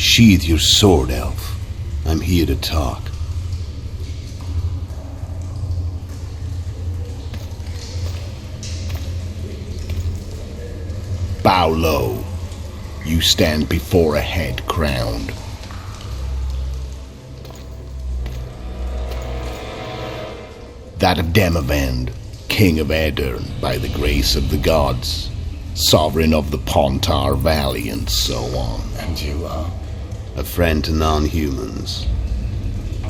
Sheathe your sword, elf. I'm here to talk. Bow low. You stand before a head crowned. That of Demavend, king of Aedirn by the grace of the gods, sovereign of the Pontar Valley, and so on. And you are? A friend to non-humans.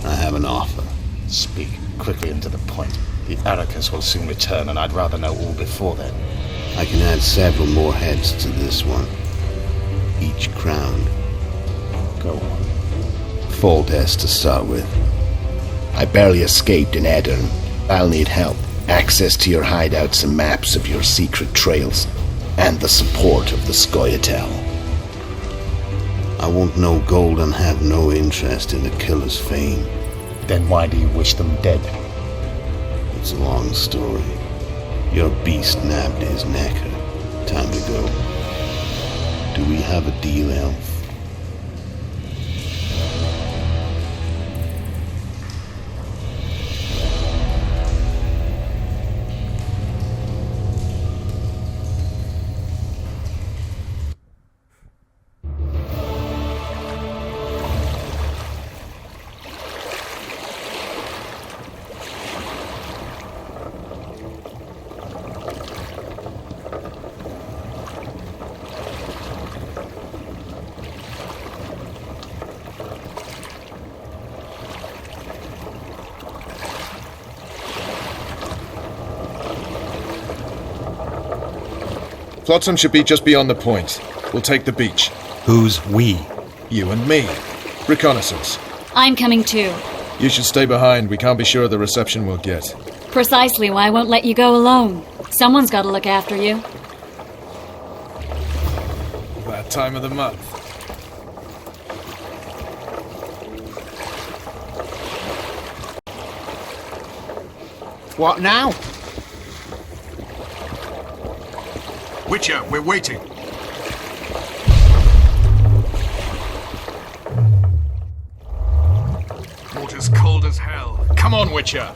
I have an offer. Speak quickly and to the point. The Arrakis will soon return, and I'd rather know all before then. I can add several more heads to this one, each crowned. Go on. Foltest to start with. I barely escaped in Aedirn. I'll need help. Access to your hideouts and maps of your secret trails, and the support of the Scoia'tael. I want no gold and have no interest in the killer's fame. Then why do you wish them dead? It's a long story. Your beast nabbed his necker. Time to go. Do we have a deal, elf? Flotsam should be just beyond the point. We'll take the beach. Who's we? You and me. Reconnaissance. I'm coming too. You should stay behind. We can't be sure of the reception we'll get. Precisely why I won't let you go alone. Someone's got to look after you. That time of the month. What now? Witcher, we're waiting. Water's cold as hell. Come on, Witcher.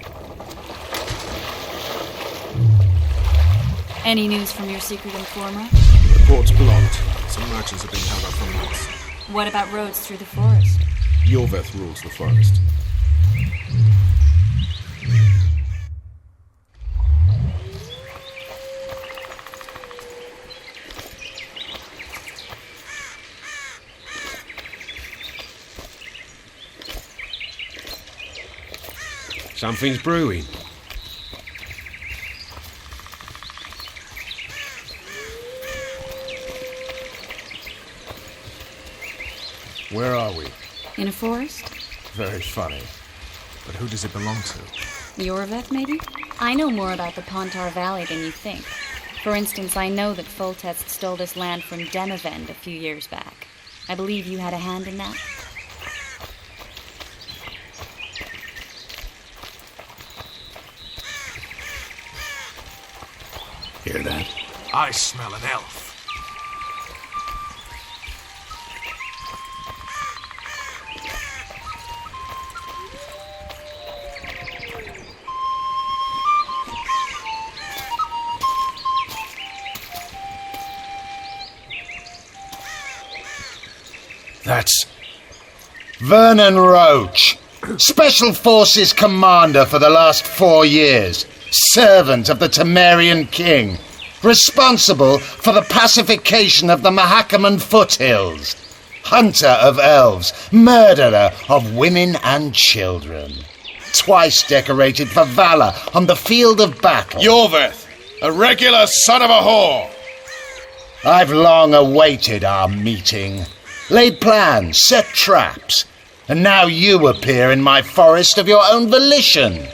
Any news from your secret informer? The port's blocked. Some merchants have been held up from us. What about roads through the forest? Yorveth rules the forest. Something's brewing. Where are we? In a forest? Very funny. But who does it belong to? Yorveth, maybe? I know more about the Pontar Valley than you think. For instance, I know that Foltest stole this land from Demavend a few years back. I believe you had a hand in that. Hear that? I smell an elf. That's Vernon Roach, Special Forces Commander for the last 4 years, servant of the Temerian King, responsible for the pacification of the Mahakaman foothills, hunter of elves, murderer of women and children, twice decorated for valor on the field of battle. Yorveth, a regular son of a whore. I've long awaited our meeting, laid plans, set traps, and now you appear in my forest of your own volition.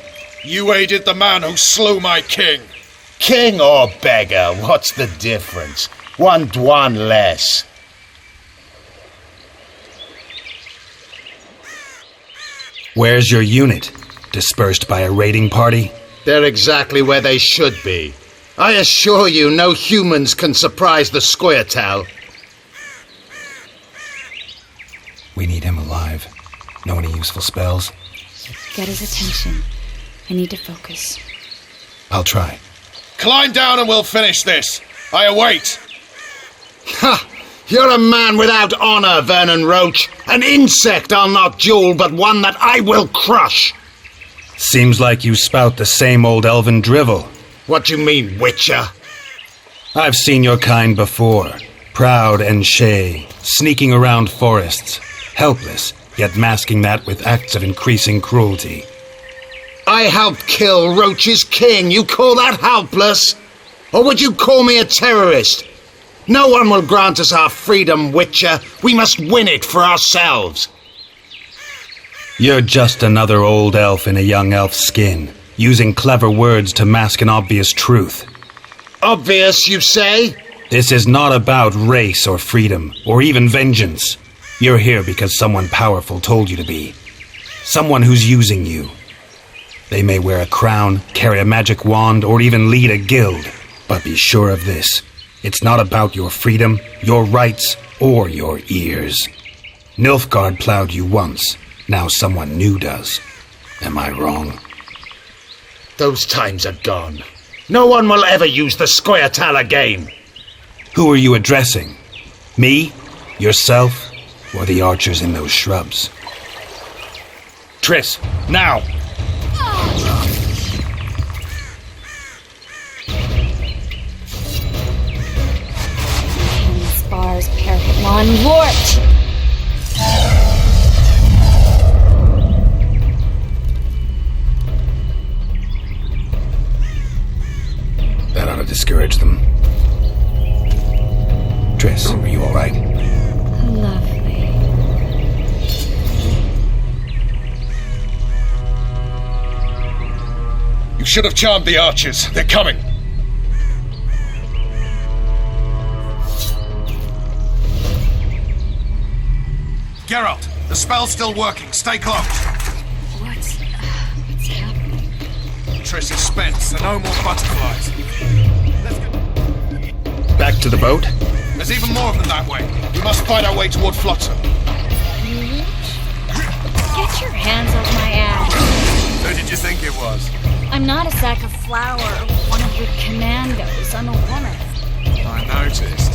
You aided the man who slew my king. King or beggar, what's the difference? One dwan less. Where's your unit? Dispersed by a raiding party? They're exactly where they should be. I assure you, no humans can surprise the Scoia'tael. We need him alive. Know any useful spells? Get his attention. I need to focus. I'll try. Climb down and we'll finish this. I await. Ha! You're a man without honor, Vernon Roach. An insect I'll not duel, but one that I will crush. Seems like you spout the same old elven drivel. What do you mean, Witcher? I've seen your kind before. Proud and shay, sneaking around forests. Helpless, yet masking that with acts of increasing cruelty. I helped kill Roach's king. You call that helpless? Or would you call me a terrorist? No one will grant us our freedom, Witcher. We must win it for ourselves. You're just another old elf in a young elf's skin, using clever words to mask an obvious truth. Obvious, you say? This is not about race or freedom, or even vengeance. You're here because someone powerful told you to be. Someone who's using you. They may wear a crown, carry a magic wand, or even lead a guild. But be sure of this. It's not about your freedom, your rights, or your ears. Nilfgaard plowed you once. Now someone new does. Am I wrong? Those times are gone. No one will ever use the Scoia'tael again. Who are you addressing? Me? Yourself? Or the archers in those shrubs? Triss, now! Spars, parapet lawn, Lort! That ought to discourage them. Triss, are you all right? Lovely. You should have charmed the archers. They're coming. Geralt, the spell's still working. Stay close. What's happening? Triss is spent, so no more butterflies. Let's go. Back to the boat? There's even more of them that way. We must fight our way toward Flotsam. Get your hands off my ass. Who did you think it was? I'm not a sack of flour or one of your commandos. I'm a woman. I noticed.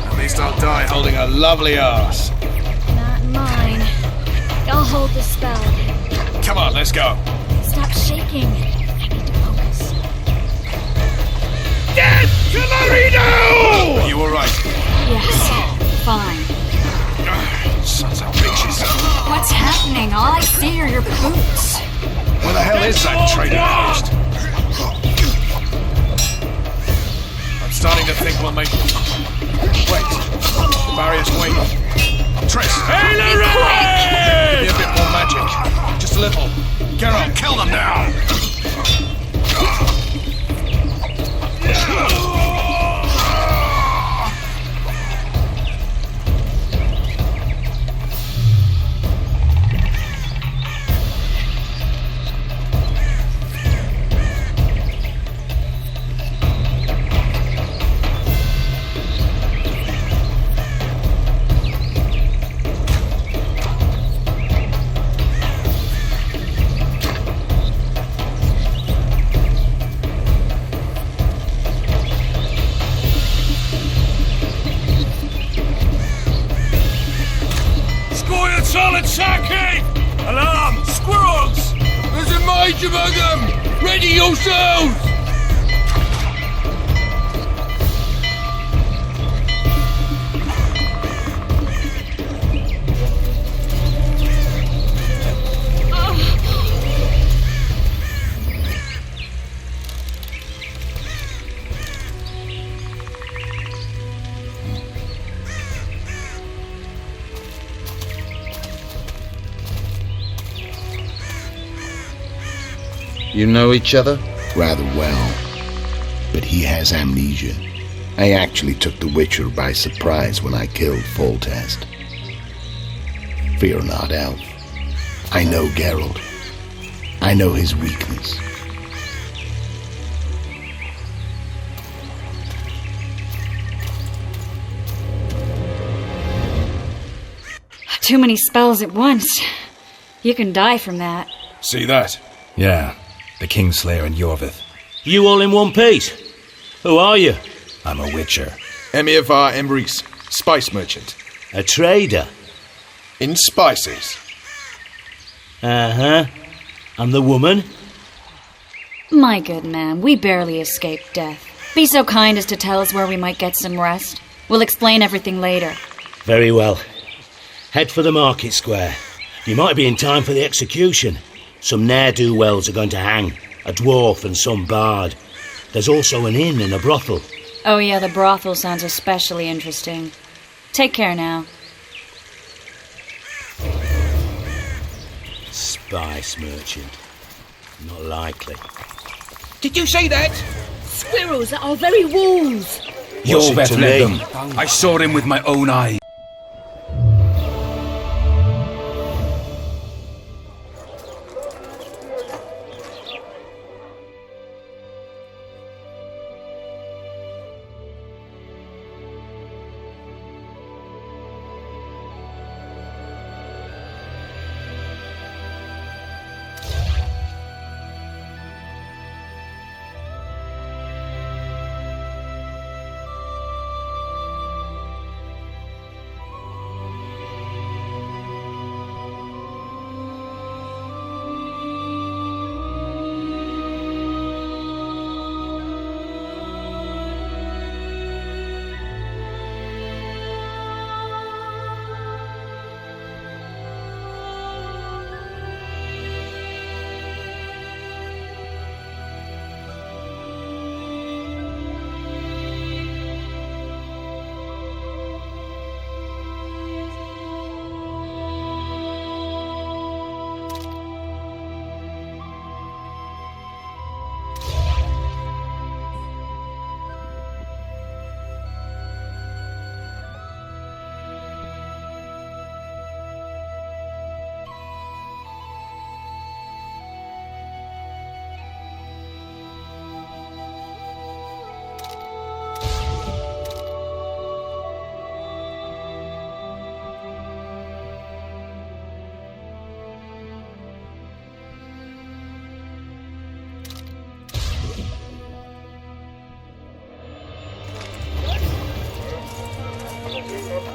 At least I'll die holding a lovely ass. Not mine. I'll hold the spell. Come on, let's go. Stop shaking. I need to focus. Are you alright? Yes. Fine. Sons of bitches. What's happening? All I see are your boots. Where the hell is that traitor host? I'm starting to think we'll make it. Wait. The barrier's waiting. Triss! Give me a bit more magic. Just a little. Geralt, kill them now! Alarm! Squirrels! There's a mage among them! Ready yourselves! You know each other? Rather well. But he has amnesia. I actually took the Witcher by surprise when I killed Foltest. Fear not, Elf. I know Geralt. I know his weakness. too many spells at once. You can die from that. See that? Yeah, the Kingslayer and Yorvith. You all in one piece? Who are you? I'm a witcher. Emir var Emrys, spice merchant. A trader? In spices. Uh-huh. And the woman? My good man, we barely escaped death. Be so kind as to tell us where we might get some rest. We'll explain everything later. Very well. Head for the market square. You might be in time for the execution. Some ne'er-do-wells are going to hang. A dwarf and some bard. There's also an inn and a brothel. Oh yeah, the brothel sounds especially interesting. Take care now. Spice merchant. Not likely. Did you say that? Squirrels at our very walls. Yorvith led them. I saw him with my own eyes.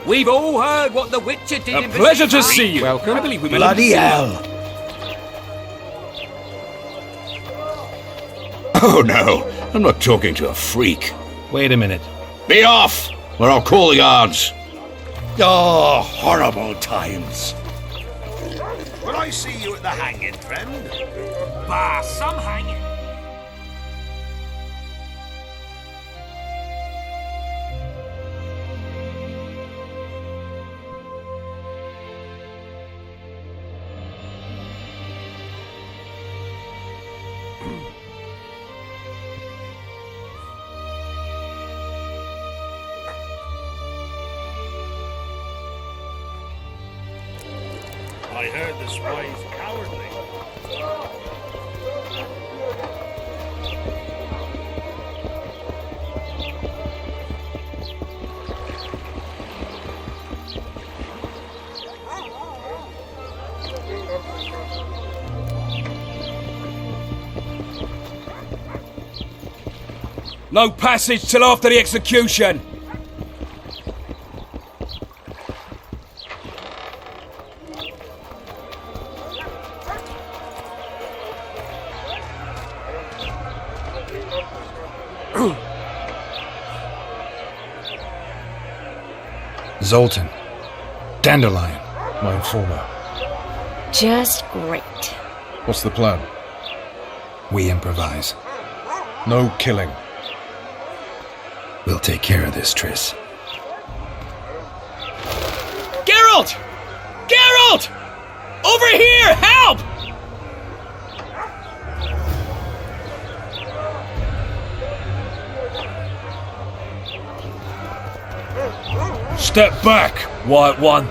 We've all heard what the Witcher did in Pleasure to see you. Welcome. I believe we Bloody hell! Oh no, I'm not talking to a freak. Wait a minute. Be off, or I'll call the guards. Oh, horrible times. Will I see you at the hanging, friend? Bah, some hanging. I heard the spy's cowardly. No passage till after the execution. Zoltan. Dandelion. My informer. Just great. What's the plan? We improvise. No killing. We'll take care of this, Triss. Geralt! Geralt! Over here! Help! Step back, White One.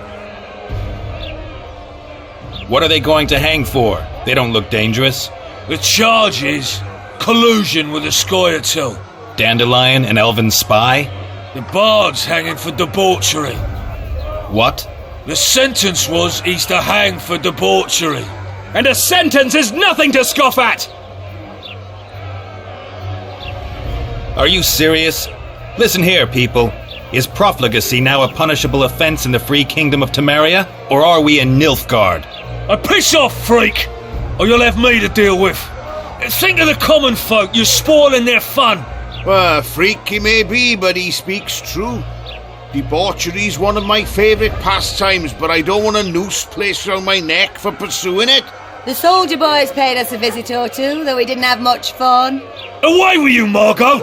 What are they going to hang for? They don't look dangerous. The charge is collusion with the Scoia'tael. Dandelion, an elven spy? The bard's hanging for debauchery. What? The sentence was he's to hang for debauchery. And a sentence is nothing to scoff at! Are you serious? Listen here, people. Is profligacy now a punishable offense in the free kingdom of Temeria? Or are we in Nilfgaard? Piss off, freak! Or you'll have me to deal with. Think of the common folk, you're spoiling their fun. Well, freak he may be, but he speaks true. Debauchery's one of my favourite pastimes, but I don't want a noose placed around my neck for pursuing it. The soldier boys paid us a visit or two, though we didn't have much fun. Away with you, Margot!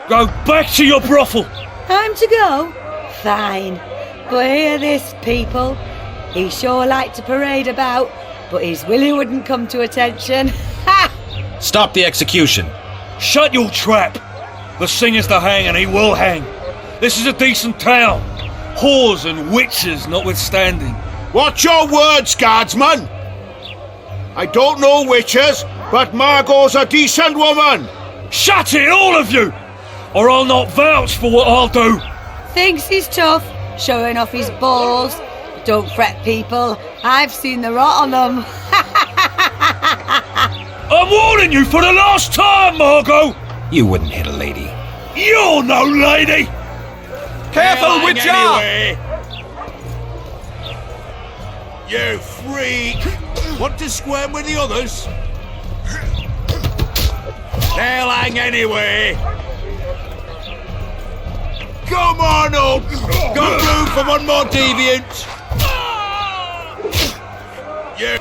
Go back to your brothel. Time to go? Fine. But hear this, people. He sure liked to parade about, but his Willie wouldn't come to attention. Ha! Stop the execution. Shut your trap. The singer's to hang and he will hang. This is a decent town. Whores and witches notwithstanding. Watch your words, guardsman! I don't know witches, but Margot's a decent woman! Shut it, all of you! Or I'll not vouch for what I'll do. Thinks he's tough, showing off his balls. Don't fret, people. I've seen the rot on them. I'm warning you for the last time, Margot! You wouldn't hit a lady. You're no lady! Careful with anyway. You freak! Want to squirm with the others? They'll hang anyway. Come on up! Got room for one more deviant? You...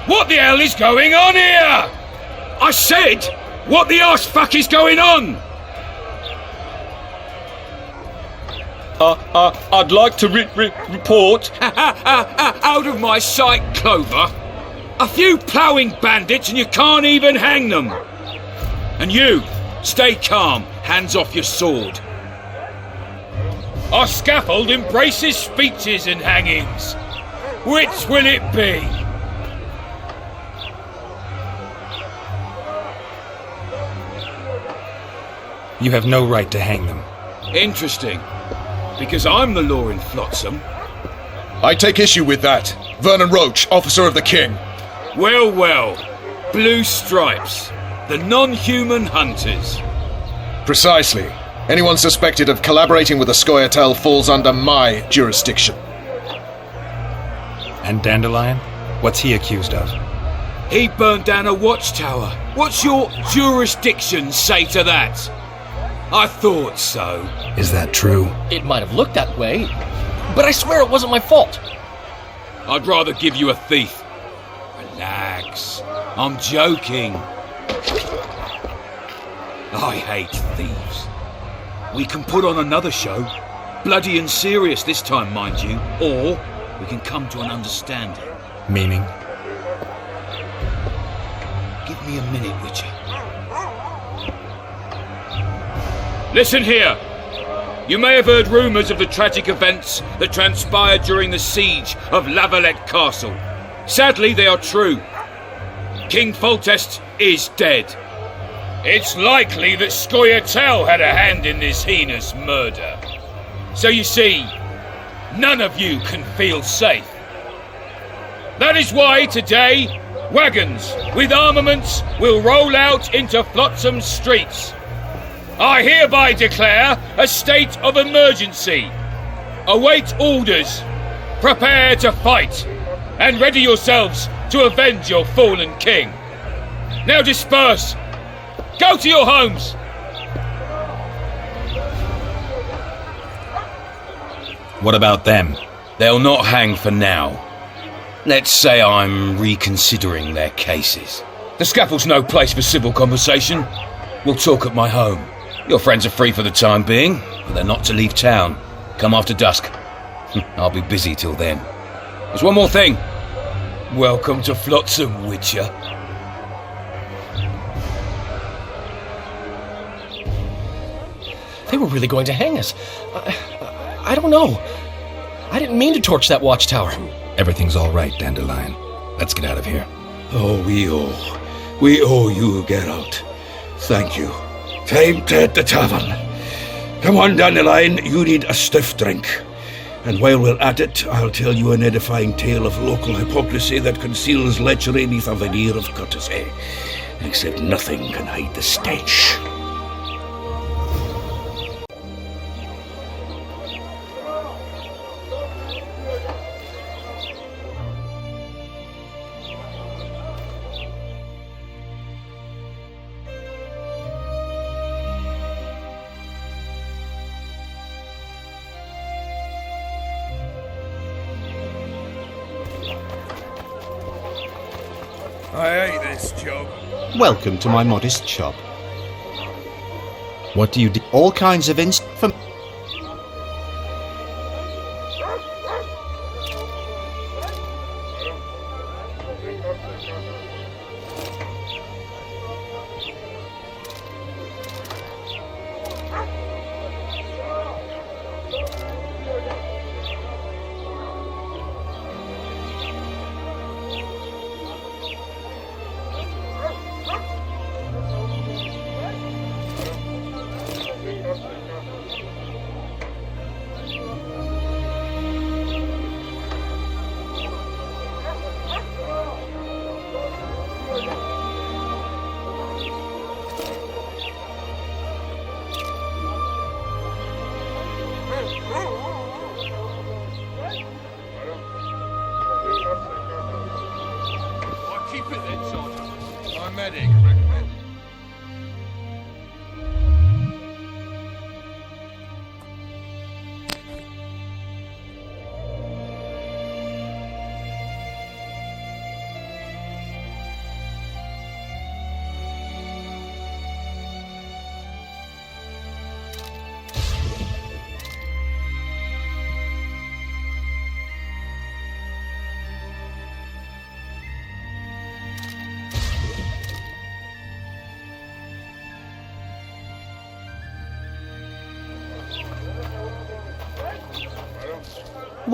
What the hell is going on here? I said, what the arse fuck is going on? I'd like to report. Out of my sight, Clover. A few ploughing bandits and you can't even hang them. And you, stay calm, hands off your sword. Our scaffold embraces speeches and hangings. Which will it be? You have no right to hang them. Interesting. Because I'm the law in Flotsam. I take issue with that. Vernon Roach, officer of the king. Well, well. Blue stripes. The non-human hunters. Precisely. Anyone suspected of collaborating with the Scoia'tael falls under my jurisdiction. And Dandelion? What's he accused of? He burned down a watchtower. What's your jurisdiction say to that? I thought so. Is that true? It might have looked that way, but I swear it wasn't my fault. I'd rather give you a thief. Relax. I'm joking. I hate thieves. We can put on another show. Bloody and serious this time, mind you. Or we can come to an understanding. Meaning? Give me a minute, Witcher. Listen here. You may have heard rumours of the tragic events that transpired during the siege of Lavalette Castle. Sadly, they are true. King Foltest is dead. It's likely that Scoia'tael had a hand in this heinous murder. So you see, none of you can feel safe. That is why today, wagons with armaments will roll out into Flotsam's streets. I hereby declare a state of emergency. Await orders. Prepare to fight. And ready yourselves to avenge your fallen king. Now disperse. Go to your homes! What about them? They'll not hang for now. Let's say I'm reconsidering their cases. The scaffold's no place for civil conversation. We'll talk at my home. Your friends are free for the time being, but they're not to leave town. Come after dusk. I'll be busy till then. There's one more thing. Welcome to Flotsam, Witcher. They were really going to hang us. I don't know. I didn't mean to torch that watchtower. Everything's all right, Dandelion. Let's get out of here. Oh, we owe you, Geralt. Thank you. Time to hit the tavern. Come on, Dandelion, you need a stiff drink. And while we're at it, I'll tell you an edifying tale of local hypocrisy that conceals lechery neath a veneer of courtesy. Except nothing can hide the stench. I hate this job. Welcome to my modest shop. What do you do? All kinds of for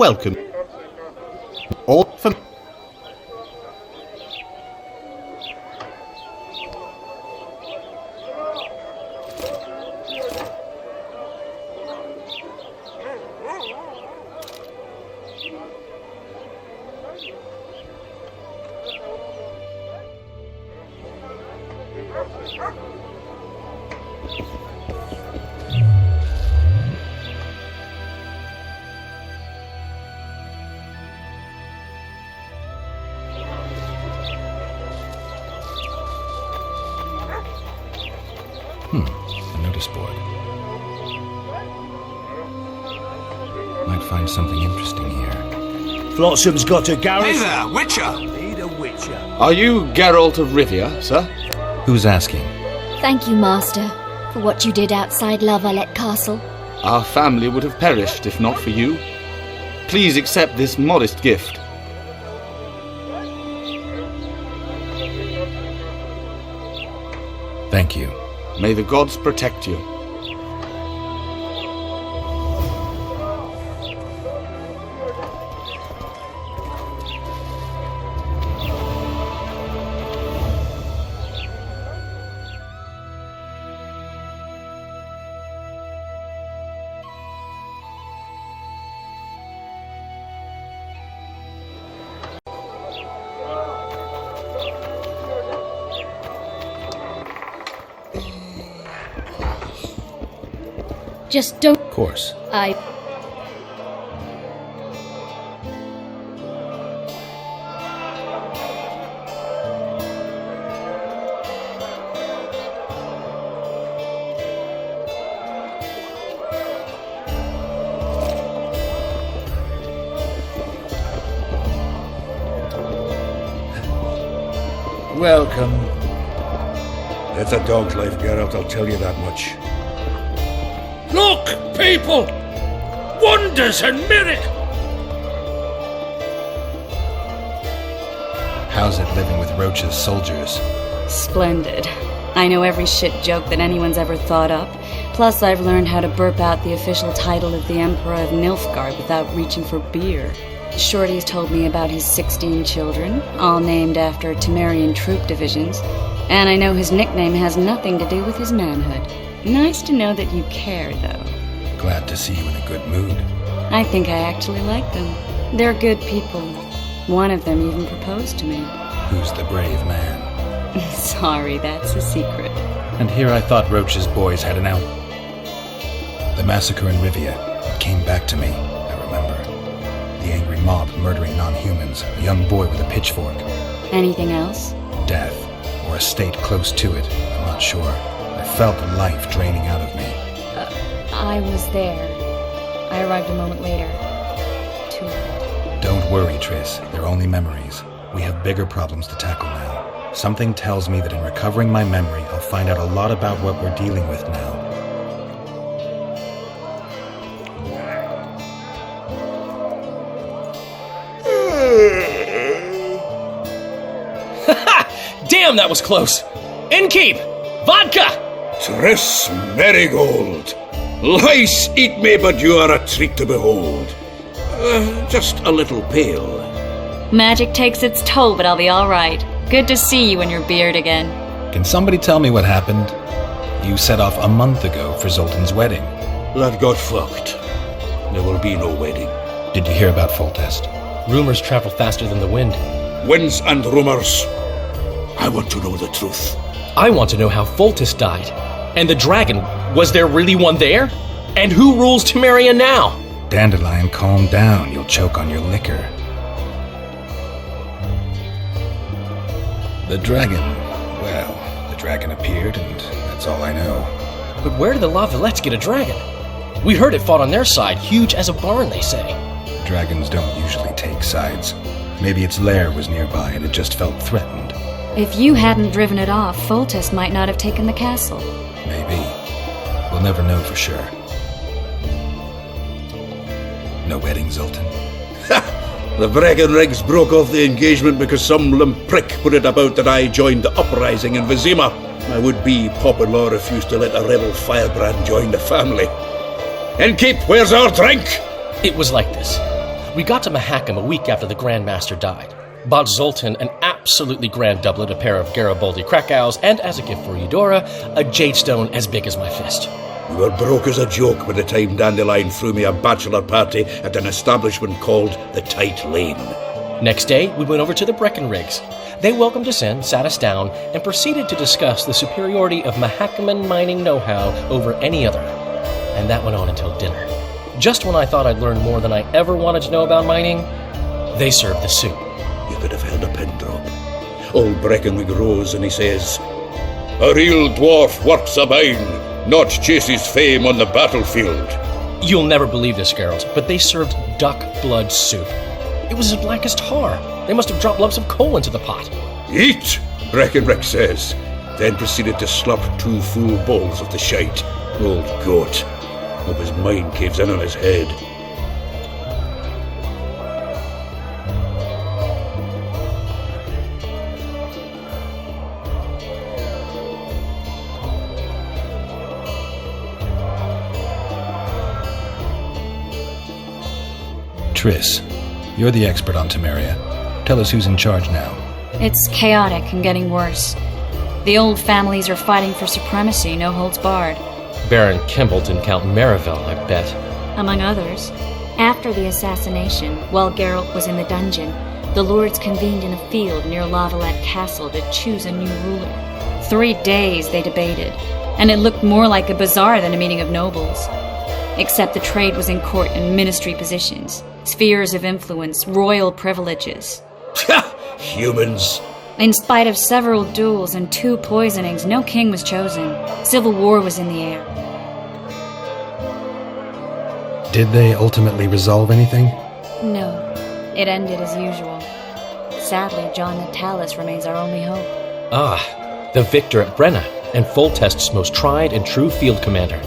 welcome. All for A notice board. Might find something interesting here. Flotsam's got a garage. Hey there, Witcher! Need a Witcher. Are you Geralt of Rivia, sir? Who's asking? Thank you, Master, for what you did outside Lavalette Castle. Our family would have perished if not for you. Please accept this modest gift. Thank you. May the gods protect you. Just don't. Of course. Welcome. It's a dog's life, Geralt, I'll tell you that much. Look, people! Wonders and miracles! How's it living with Roach's soldiers? Splendid. I know every shit joke that anyone's ever thought up. Plus, I've learned how to burp out the official title of the Emperor of Nilfgaard without reaching for beer. Shorty's told me about his 16 children, all named after Temerian troop divisions, and I know his nickname has nothing to do with his manhood. Nice to know that you care, though. Glad to see you in a good mood. I think I actually like them. They're good people. One of them even proposed to me. Who's the brave man? Sorry, that's a secret. And here I thought Roach's boys had an out. The massacre in Rivia, it came back to me, I remember. The angry mob murdering non-humans, a young boy with a pitchfork. Anything else? Death, or a state close to it, I'm not sure. I felt life draining out of me. I was there. I arrived a moment later. Too late. Don't worry, Triss. They're only memories. We have bigger problems to tackle now. Something tells me that in recovering my memory, I'll find out a lot about what we're dealing with now. Damn, that was close! Innkeep! Vodka! Triss Marigold! Lice eat me, but you are a treat to behold. Just a little pale. Magic takes its toll, but I'll be all right. Good to see you and your beard again. Can somebody tell me what happened? You set off a month ago for Zoltan's wedding. That got fucked. There will be no wedding. Did you hear about Foltest? Rumors travel faster than the wind. Winds and rumors. I want to know the truth. I want to know how Foltest died. And the dragon, was there really one there? And who rules Temeria now? Dandelion, calm down. You'll choke on your liquor. The dragon. Well, the dragon appeared, and that's all I know. But where did the Lavalettes get a dragon? We heard it fought on their side, huge as a barn, they say. Dragons don't usually take sides. Maybe its lair was nearby and it just felt threatened. If you hadn't driven it off, Foltest might not have taken the castle. Maybe. We'll never know for sure. No wedding, Zoltan? The Breckenrigs broke off the engagement because some limp prick put it about that I joined the uprising in Vizima. My would-be pop-in-law refused to let a rebel firebrand join the family. Innkeep, where's our drink? It was like this. We got to Mahakam a week after the Grand Master died. Bought Zoltan an absolutely grand doublet, a pair of Garibaldi Krakows, and as a gift for Eudora, a jade stone as big as my fist. We were broke as a joke by the time Dandelion threw me a bachelor party at an establishment called the Tight Lane. Next day, we went over to the Breckenrigs. They welcomed us in, sat us down, and proceeded to discuss the superiority of Mahakaman mining know-how over any other. And that went on until dinner. Just when I thought I'd learned more than I ever wanted to know about mining, they served the soup. You could have held a pin drop. Old Breckenrig rose and he says, "A real dwarf works a mine, not chases fame on the battlefield." You'll never believe this, Geralt, but they served duck blood soup. It was as black as tar. They must have dropped lumps of coal into the pot. "Eat," Breckenrig says, then proceeded to slurp 2 full bowls of the shite. Old goat. Hope his mind caves in on his head. Triss, you're the expert on Temeria. Tell us who's in charge now. It's chaotic and getting worse. The old families are fighting for supremacy, no holds barred. Baron Kimbolt and Count Marivel, I bet. Among others. After the assassination, while Geralt was in the dungeon, the lords convened in a field near Lavalette Castle to choose a new ruler. 3 days they debated, and it looked more like a bazaar than a meeting of nobles. Except the trade was in court and ministry positions, spheres of influence, royal privileges. Humans. In spite of several duels and 2 poisonings, no king was chosen. Civil war was in the air. Did they ultimately resolve anything? No, it ended as usual. Sadly, John Natalis remains our only hope. Ah, the victor at Brenna, and Foltest's most tried and true field commander.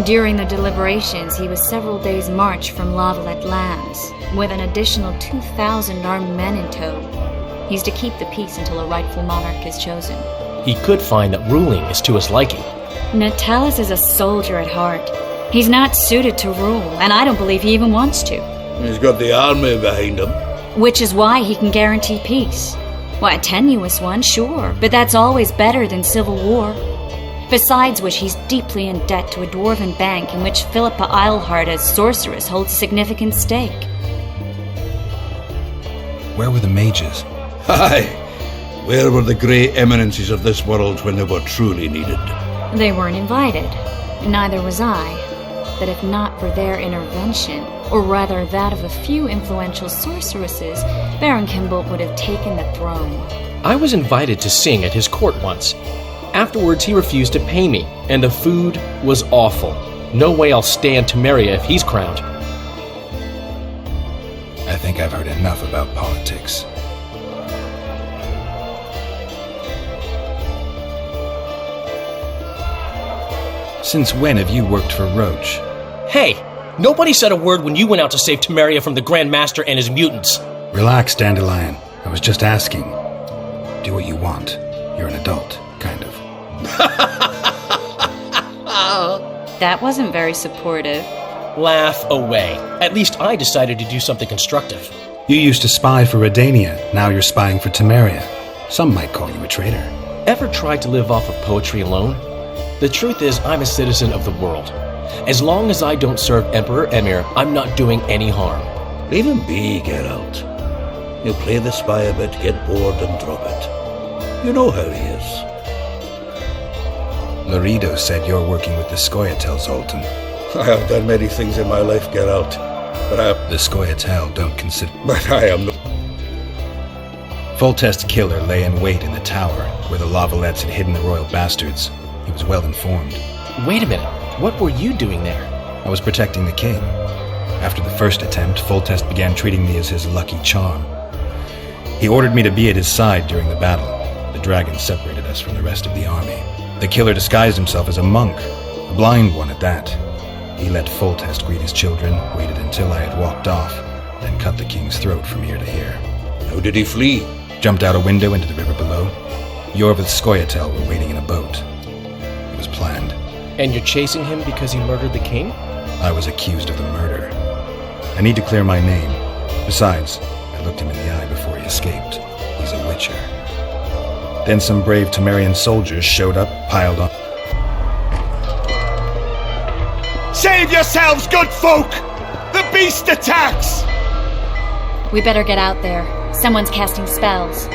During the deliberations, he was several days' march from Lavalette lands, with an additional 2,000 armed men in tow. He's to keep the peace until a rightful monarch is chosen. He could find that ruling is to his liking. Natalis is a soldier at heart. He's not suited to rule, and I don't believe he even wants to. He's got the army behind him. Which is why he can guarantee peace. Why, a tenuous one, sure, but that's always better than civil war. Besides which, he's deeply in debt to a dwarven bank in which Philippa Eilhart as sorceress holds significant stake. Where were the mages? Aye. Where were the grey eminences of this world when they were truly needed? They weren't invited. Neither was I. But if not for their intervention, or rather that of a few influential sorceresses, Baron Kimbolt would have taken the throne. I was invited to sing at his court once. Afterwards, he refused to pay me, and the food was awful. No way I'll stay in Temeria if he's crowned. I think I've heard enough about politics. Since when have you worked for Roach? Hey, nobody said a word when you went out to save Temeria from the Grand Master and his mutants. Relax, Dandelion. I was just asking. Do what you want. You're an adult, kind of. That wasn't very supportive. Laugh away. At least I decided to do something constructive. You used to spy for Redania. Now you're spying for Temeria. Some might call you a traitor. Ever tried to live off of poetry alone? The truth is, I'm a citizen of the world. As long as I don't serve Emperor Emir, I'm not doing any harm. Leave him be, Geralt. He'll play the spy a bit, get bored and drop it. You know how he is. Laredo said you're working with the Scoia'tael, Zoltan. I have done many things in my life, Geralt. The Scoia'tael don't consider... But I am not... Foltest's killer lay in wait in the tower, where the Lavalettes had hidden the royal bastards. He was well informed. Wait a minute. What were you doing there? I was protecting the king. After the first attempt, Foltest began treating me as his lucky charm. He ordered me to be at his side during the battle. The dragon separated us from the rest of the army. The killer disguised himself as a monk, a blind one at that. He let Foltest greet his children, waited until I had walked off, then cut the king's throat from ear to ear. How did he flee? Jumped out a window into the river below. Yorvith's Scoia'tael were waiting in a boat. It was planned. And you're chasing him because he murdered the king? I was accused of the murder. I need to clear my name. Besides, I looked him in the eye before he escaped. He's a witcher. Then some brave Temerian soldiers showed up, piled on. Save yourselves, good folk! The beast attacks! We better get out there. Someone's casting spells.